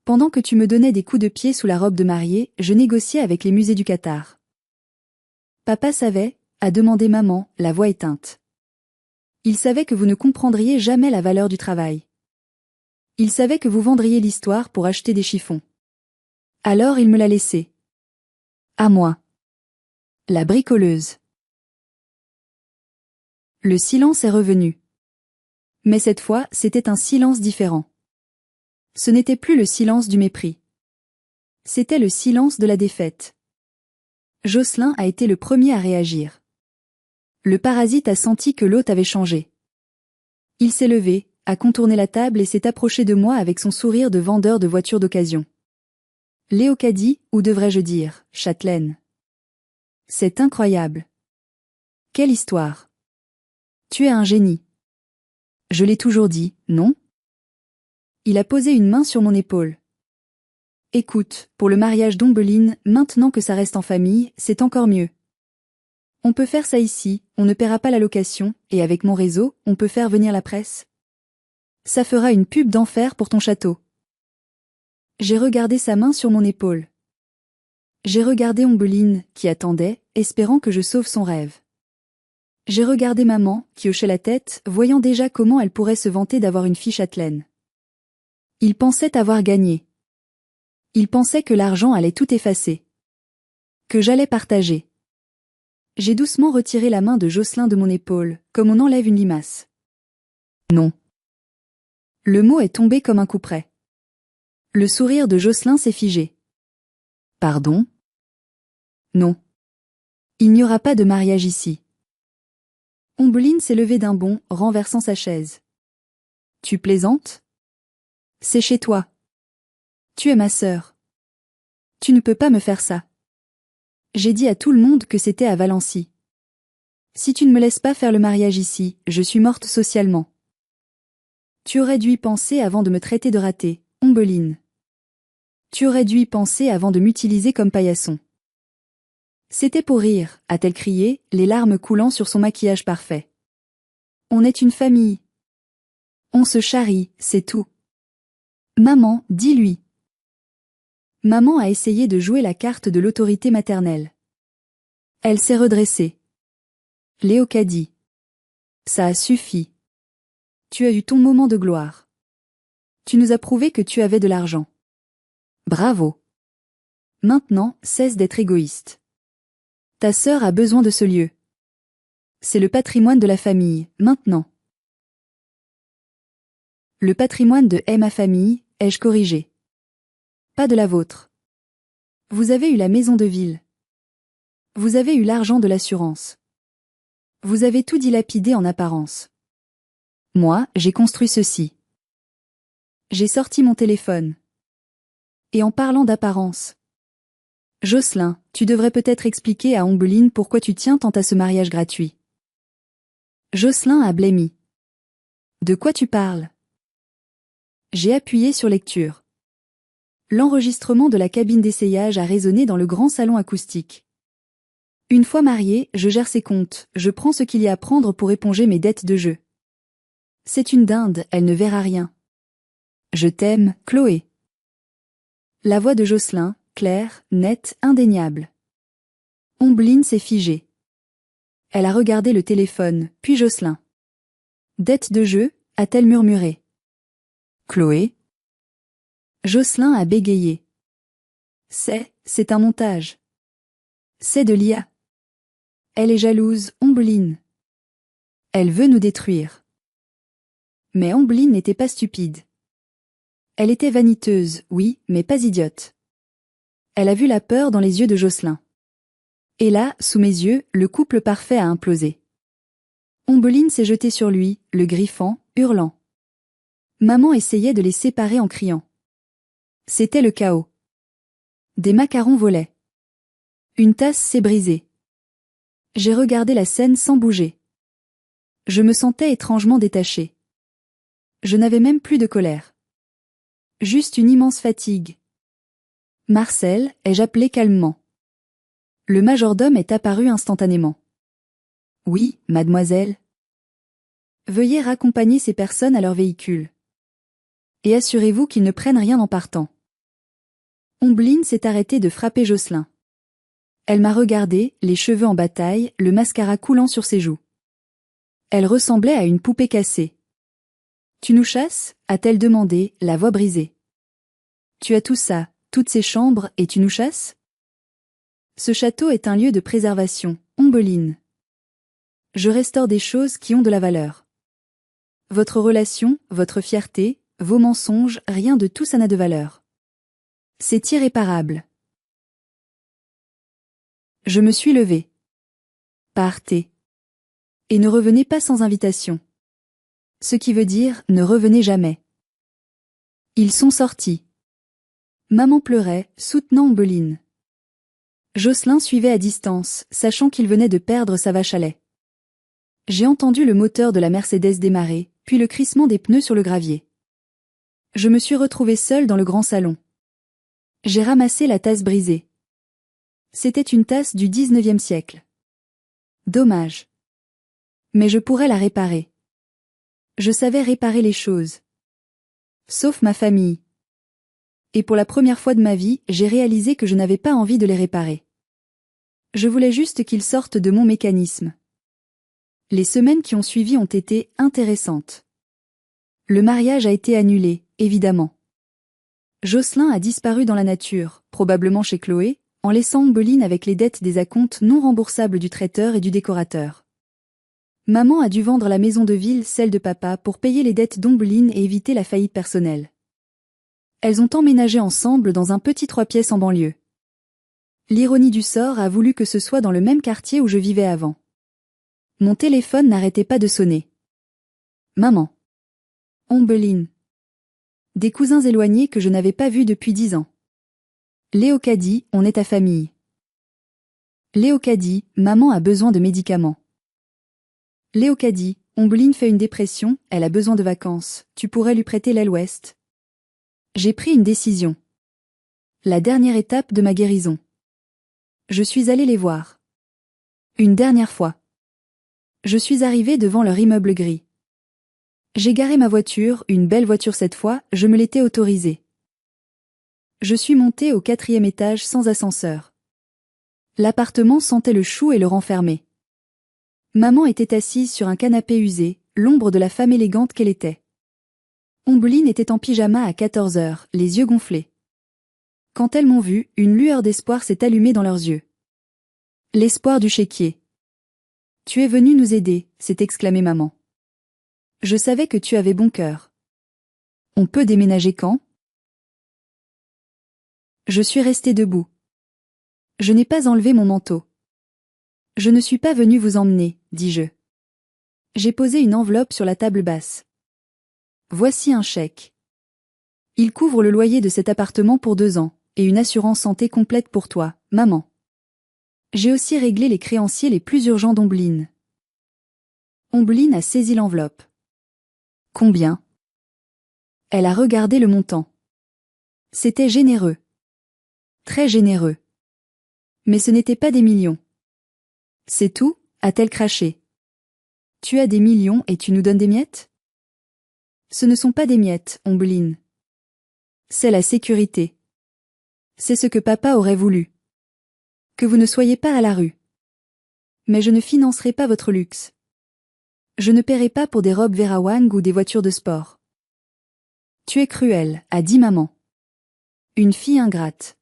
Pendant que tu me donnais des coups de pied sous la robe de mariée, je négociais avec les musées du Qatar. Papa savait, a demandé maman, la voix éteinte. Il savait que vous ne comprendriez jamais la valeur du travail. Il savait que vous vendriez l'histoire pour acheter des chiffons. Alors il me l'a laissé. À moi. La bricoleuse. Le silence est revenu. Mais cette fois, c'était un silence différent. Ce n'était plus le silence du mépris. C'était le silence de la défaite. Jocelyn a été le premier à réagir. Le parasite a senti que l'hôte avait changé. Il s'est levé, a contourné la table et s'est approché de moi avec son sourire de vendeur de voitures d'occasion. Léocadie, ou devrais-je dire, châtelaine. C'est incroyable. Quelle histoire! Tu es un génie. Je l'ai toujours dit, non? Il a posé une main sur mon épaule. Écoute, pour le mariage d'Ombeline, maintenant que ça reste en famille, c'est encore mieux. On peut faire ça ici, on ne paiera pas la location, et avec mon réseau, on peut faire venir la presse. Ça fera une pub d'enfer pour ton château. J'ai regardé sa main sur mon épaule. J'ai regardé Ombeline, qui attendait, espérant que je sauve son rêve. J'ai regardé maman, qui hochait la tête, voyant déjà comment elle pourrait se vanter d'avoir une fille châtelaine. Il pensait avoir gagné. Il pensait que l'argent allait tout effacer. Que j'allais partager. J'ai doucement retiré la main de Jocelyn de mon épaule, comme on enlève une limace. Non. Le mot est tombé comme un coup près. Le sourire de Jocelyn s'est figé. Pardon? Non. Il n'y aura pas de mariage ici. Ombeline s'est levée d'un bond, renversant sa chaise. Tu plaisantes? C'est chez toi. Tu es ma sœur. Tu ne peux pas me faire ça. J'ai dit à tout le monde que c'était à Valency. Si tu ne me laisses pas faire le mariage ici, je suis morte socialement. Tu aurais dû y penser avant de me traiter de ratée, Ombeline. Tu aurais dû y penser avant de m'utiliser comme paillasson. C'était pour rire, a-t-elle crié, les larmes coulant sur son maquillage parfait. On est une famille. On se charrie, c'est tout. Maman, dis-lui. Maman a essayé de jouer la carte de l'autorité maternelle. Elle s'est redressée. Léocadie. Ça a suffi. Tu as eu ton moment de gloire. Tu nous as prouvé que tu avais de l'argent. Bravo. Maintenant, cesse d'être égoïste. Ta sœur a besoin de ce lieu. C'est le patrimoine de la famille, maintenant. Le patrimoine de ma famille, ai-je corrigé. Pas de la vôtre. Vous avez eu la maison de ville. Vous avez eu l'argent de l'assurance. Vous avez tout dilapidé en apparence. Moi, j'ai construit ceci. J'ai sorti mon téléphone. Et en parlant d'apparence. Jocelyn, tu devrais peut-être expliquer à Ombeline pourquoi tu tiens tant à ce mariage gratuit. Jocelyn a blêmi. De quoi tu parles? J'ai appuyé sur lecture. L'enregistrement de la cabine d'essayage a résonné dans le grand salon acoustique. Une fois mariée, je gère ses comptes, je prends ce qu'il y a à prendre pour éponger mes dettes de jeu. C'est une dinde, elle ne verra rien. Je t'aime, Chloé. La voix de Jocelyn, claire, nette, indéniable. Ombeline s'est figée. Elle a regardé le téléphone, puis Jocelyn. Dette de jeu, a-t-elle murmuré. Chloé. Jocelyn a bégayé. C'est un montage. C'est de l'IA. Elle est jalouse, Ombeline. Elle veut nous détruire. Mais Ombeline n'était pas stupide. Elle était vaniteuse, oui, mais pas idiote. Elle a vu la peur dans les yeux de Jocelyn. Et là, sous mes yeux, le couple parfait a implosé. Ombeline s'est jetée sur lui, le griffant, hurlant. Maman essayait de les séparer en criant. C'était le chaos. Des macarons volaient. Une tasse s'est brisée. J'ai regardé la scène sans bouger. Je me sentais étrangement détachée. Je n'avais même plus de colère. Juste une immense fatigue. Marcel, ai-je appelé calmement. Le majordome est apparu instantanément. Oui, mademoiselle. Veuillez raccompagner ces personnes à leur véhicule. Et assurez-vous qu'ils ne prennent rien en partant. Ombeline s'est arrêtée de frapper Jocelyn. Elle m'a regardé, les cheveux en bataille, le mascara coulant sur ses joues. Elle ressemblait à une poupée cassée. Tu nous chasses? A-t-elle demandé, la voix brisée. Tu as tout ça, toutes ces chambres, et tu nous chasses? Ce château est un lieu de préservation, Ombeline. Je restaure des choses qui ont de la valeur. Votre relation, votre fierté, vos mensonges, rien de tout ça n'a de valeur. C'est irréparable. Je me suis levée. Partez. Et ne revenez pas sans invitation. Ce qui veut dire, ne revenez jamais. Ils sont sortis. Maman pleurait, soutenant Ombeline. Jocelyn suivait à distance, sachant qu'il venait de perdre sa vache à lait. J'ai entendu le moteur de la Mercedes démarrer, puis le crissement des pneus sur le gravier. Je me suis retrouvée seule dans le grand salon. J'ai ramassé la tasse brisée. C'était une tasse du 19e siècle. Dommage. Mais je pourrais la réparer. Je savais réparer les choses. Sauf ma famille. Et pour la première fois de ma vie, j'ai réalisé que je n'avais pas envie de les réparer. Je voulais juste qu'ils sortent de mon mécanisme. Les semaines qui ont suivi ont été intéressantes. Le mariage a été annulé, évidemment. Jocelyn a disparu dans la nature, probablement chez Chloé, en laissant Ombeline avec les dettes des acomptes non remboursables du traiteur et du décorateur. Maman a dû vendre la maison de ville, celle de papa, pour payer les dettes d'Ombeline et éviter la faillite personnelle. Elles ont emménagé ensemble dans un petit 3 pièces en banlieue. L'ironie du sort a voulu que ce soit dans le même quartier où je vivais avant. Mon téléphone n'arrêtait pas de sonner. Maman. Ombeline. Des cousins éloignés que je n'avais pas vus depuis 10 ans. Léocadie, on est ta famille. Léocadie, maman a besoin de médicaments. Léocadie, Ombeline fait une dépression, elle a besoin de vacances, tu pourrais lui prêter l'aile ouest. J'ai pris une décision. La dernière étape de ma guérison. Je suis allée les voir. Une dernière fois. Je suis arrivée devant leur immeuble gris. J'ai garé ma voiture, une belle voiture cette fois, je me l'étais autorisée. Je suis montée au 4e étage sans ascenseur. L'appartement sentait le chou et le renfermé. Maman était assise sur un canapé usé, l'ombre de la femme élégante qu'elle était. Ombeline était en pyjama à 14 heures, les yeux gonflés. Quand elles m'ont vue, une lueur d'espoir s'est allumée dans leurs yeux. L'espoir du chéquier. Tu es venue nous aider, s'est exclamée maman. Je savais que tu avais bon cœur. On peut déménager quand? Je suis restée debout. Je n'ai pas enlevé mon manteau. Je ne suis pas venue vous emmener, dis-je. J'ai posé une enveloppe sur la table basse. Voici un chèque. Il couvre le loyer de cet appartement pour 2 ans, et une assurance santé complète pour toi, maman. J'ai aussi réglé les créanciers les plus urgents d'Ombeline. Ombeline a saisi l'enveloppe. Combien? Elle a regardé le montant. C'était généreux. Très généreux. Mais ce n'était pas des millions. C'est tout, a-t-elle craché. Tu as des millions et tu nous donnes des miettes? Ce ne sont pas des miettes, Ombeline. C'est la sécurité. C'est ce que papa aurait voulu. Que vous ne soyez pas à la rue. Mais je ne financerai pas votre luxe. Je ne paierai pas pour des robes Vera Wang ou des voitures de sport. Tu es cruelle, a dit maman. Une fille ingrate.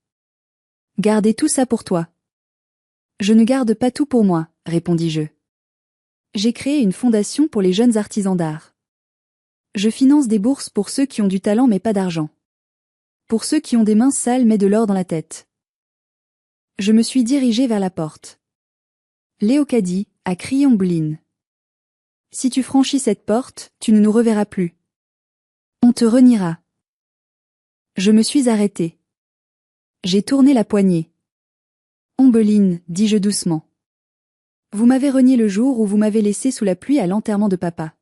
Gardez tout ça pour toi. Je ne garde pas tout pour moi, répondis-je. J'ai créé une fondation pour les jeunes artisans d'art. Je finance des bourses pour ceux qui ont du talent mais pas d'argent. Pour ceux qui ont des mains sales mais de l'or dans la tête. Je me suis dirigée vers la porte. Léocadie, a crié Ombeline. Si tu franchis cette porte, tu ne nous reverras plus. On te reniera. Je me suis arrêtée. J'ai tourné la poignée. Ombeline, dis-je doucement. Vous m'avez renié le jour où vous m'avez laissé sous la pluie à l'enterrement de papa.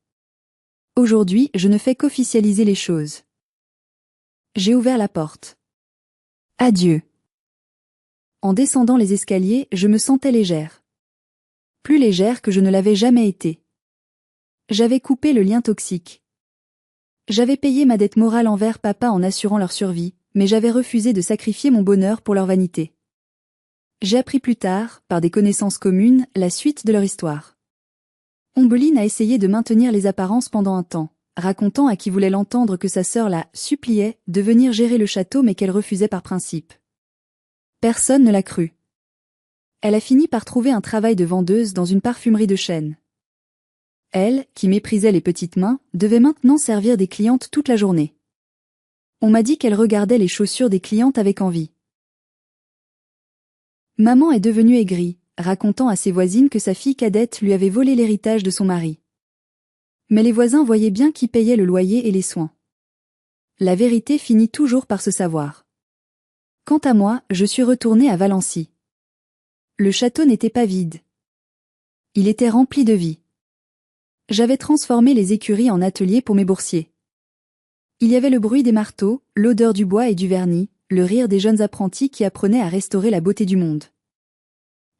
Aujourd'hui, je ne fais qu'officialiser les choses. J'ai ouvert la porte. Adieu. En descendant les escaliers, je me sentais légère. Plus légère que je ne l'avais jamais été. J'avais coupé le lien toxique. J'avais payé ma dette morale envers papa en assurant leur survie, mais j'avais refusé de sacrifier mon bonheur pour leur vanité. J'ai appris plus tard, par des connaissances communes, la suite de leur histoire. Ombeline a essayé de maintenir les apparences pendant un temps, racontant à qui voulait l'entendre que sa sœur la suppliait de venir gérer le château mais qu'elle refusait par principe. Personne ne l'a cru. Elle a fini par trouver un travail de vendeuse dans une parfumerie de chaîne. Elle, qui méprisait les petites mains, devait maintenant servir des clientes toute la journée. On m'a dit qu'elle regardait les chaussures des clientes avec envie. Maman est devenue aigrie, racontant à ses voisines que sa fille cadette lui avait volé l'héritage de son mari. Mais les voisins voyaient bien qui payait le loyer et les soins. La vérité finit toujours par se savoir. Quant à moi, je suis retournée à Valency. Le château n'était pas vide. Il était rempli de vie. J'avais transformé les écuries en ateliers pour mes boursiers. Il y avait le bruit des marteaux, l'odeur du bois et du vernis, le rire des jeunes apprentis qui apprenaient à restaurer la beauté du monde.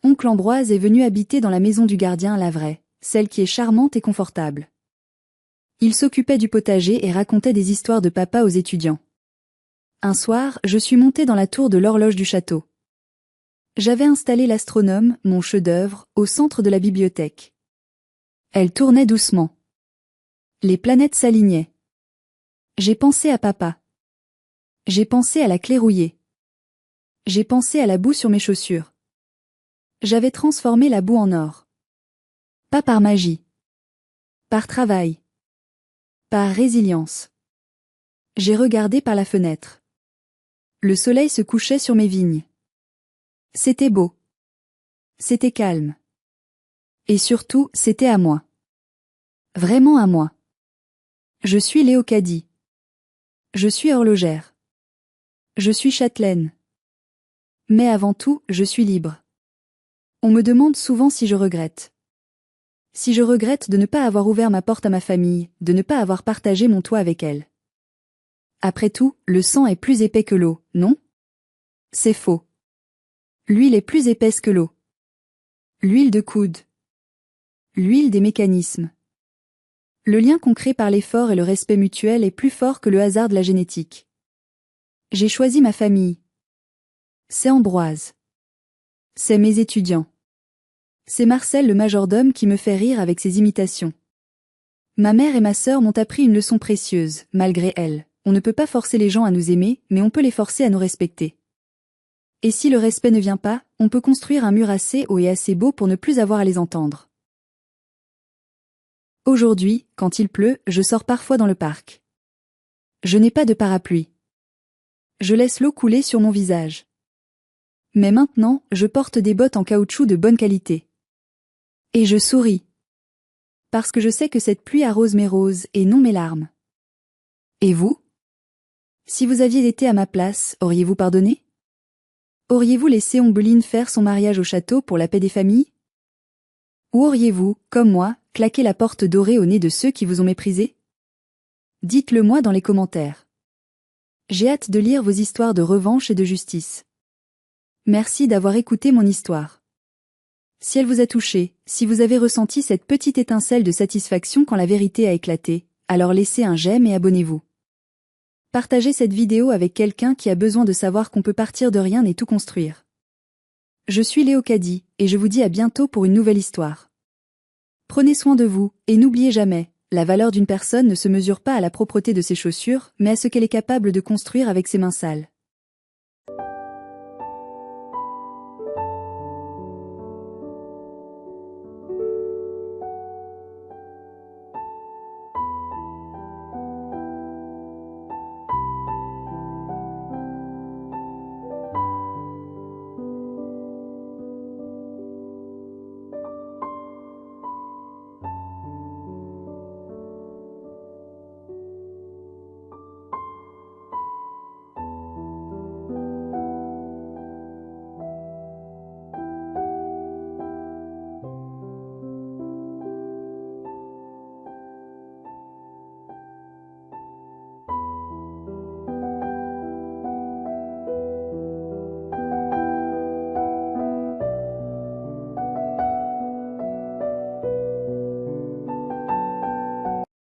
Oncle Ambroise est venu habiter dans la maison du gardien, la vraie, celle qui est charmante et confortable. Il s'occupait du potager et racontait des histoires de papa aux étudiants. Un soir, je suis montée dans la tour de l'horloge du château. J'avais installé l'astronome, mon chef-d'œuvre, au centre de la bibliothèque. Elle tournait doucement. Les planètes s'alignaient. J'ai pensé à papa. J'ai pensé à la clé rouillée. J'ai pensé à la boue sur mes chaussures. J'avais transformé la boue en or. Pas par magie. Par travail. Par résilience. J'ai regardé par la fenêtre. Le soleil se couchait sur mes vignes. C'était beau. C'était calme. Et surtout, c'était à moi. Vraiment à moi. Je suis Léocadie. Je suis horlogère. Je suis châtelaine. Mais avant tout, je suis libre. On me demande souvent si je regrette. Si je regrette de ne pas avoir ouvert ma porte à ma famille, de ne pas avoir partagé mon toit avec elle. Après tout, le sang est plus épais que l'eau, non? C'est faux. L'huile est plus épaisse que l'eau. L'huile de coude. L'huile des mécanismes. Le lien qu'on crée par l'effort et le respect mutuel est plus fort que le hasard de la génétique. J'ai choisi ma famille. C'est Ambroise. C'est mes étudiants. C'est Marcel le majordome qui me fait rire avec ses imitations. Ma mère et ma sœur m'ont appris une leçon précieuse, malgré elles. On ne peut pas forcer les gens à nous aimer, mais on peut les forcer à nous respecter. Et si le respect ne vient pas, on peut construire un mur assez haut et assez beau pour ne plus avoir à les entendre. Aujourd'hui, quand il pleut, je sors parfois dans le parc. Je n'ai pas de parapluie. Je laisse l'eau couler sur mon visage. Mais maintenant, je porte des bottes en caoutchouc de bonne qualité. Et je souris. Parce que je sais que cette pluie arrose mes roses et non mes larmes. Et vous? Si vous aviez été à ma place, auriez-vous pardonné? Auriez-vous laissé Ombeline faire son mariage au château pour la paix des familles? Ou auriez-vous, comme moi, claqué la porte dorée au nez de ceux qui vous ont méprisé? Dites-le moi dans les commentaires. J'ai hâte de lire vos histoires de revanche et de justice. Merci d'avoir écouté mon histoire. Si elle vous a touché, si vous avez ressenti cette petite étincelle de satisfaction quand la vérité a éclaté, alors laissez un j'aime et abonnez-vous. Partagez cette vidéo avec quelqu'un qui a besoin de savoir qu'on peut partir de rien et tout construire. Je suis Léocadie, et je vous dis à bientôt pour une nouvelle histoire. Prenez soin de vous, et n'oubliez jamais, la valeur d'une personne ne se mesure pas à la propreté de ses chaussures, mais à ce qu'elle est capable de construire avec ses mains sales.